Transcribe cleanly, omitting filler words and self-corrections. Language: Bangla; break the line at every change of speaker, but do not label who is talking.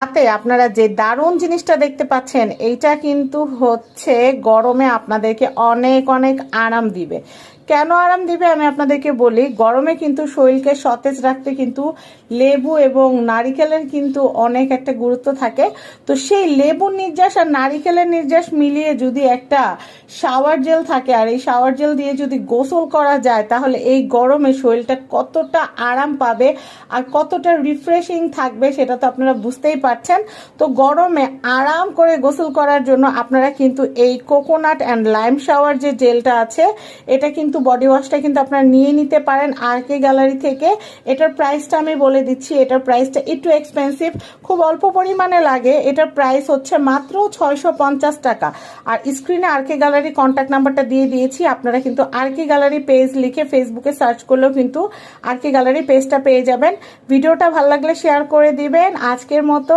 সাথে আপনারা যে দারুণ জিনিসটা দেখতে পাচ্ছেন এইটা কিন্তু হচ্ছে গরমে আপনাদেরকে অনেক অনেক আরাম দিবে। কেন আরাম দিবে আমি আপনাদেরকে বলি। গরমে কিন্তু শরীরকে সতেজ রাখতে কিন্তু লেবু এবং নারিকেলের কিন্তু অনেক একটা গুরুত্ব থাকে। তো সেই লেবুর নির্যাস আর নারিকেলের নির্যাস মিলিয়ে যদি একটা শাওয়ার জেল থাকে আর এই শাওয়ার জেল দিয়ে যদি গোসল করা যায় তাহলে এই গরমে শরীরটা কতটা আরাম পাবে আর কতটা রিফ্রেশিং থাকবে সেটা তো আপনারা বুঝতেই পারছেন। তো গরমে আরাম করে গোসল করার জন্য আপনারা কিন্তু এই কোকোনাট অ্যান্ড লাইম শাওয়ার যে জেলটা আছে এটা কিন্তু বডি ওয়াশটা কিন্তু আপনারা নিয়ে নিতে পারেন আরকে গ্যালারি থেকে। এটার প্রাইসটা আমি বলে দিচ্ছি, এটার প্রাইসটা একটু এক্সপেন্সিভ, খুব অল্প পরিমাণে লাগে। এটার প্রাইস হচ্ছে মাত্র 650 টাকা। আর স্ক্রিনে আরকে গ্যালারি কন্ট্যাক্ট নাম্বারটা দিয়ে দিয়েছি, আপনারা কিন্তু আরকে গ্যালারি পেজ লিখে ফেসবুকে সার্চ করলেও কিন্তু আরকে গ্যালারি পেজটা পেয়ে যাবেন। ভিডিওটা ভালো লাগলে শেয়ার করে দিবেন। আজকের মতো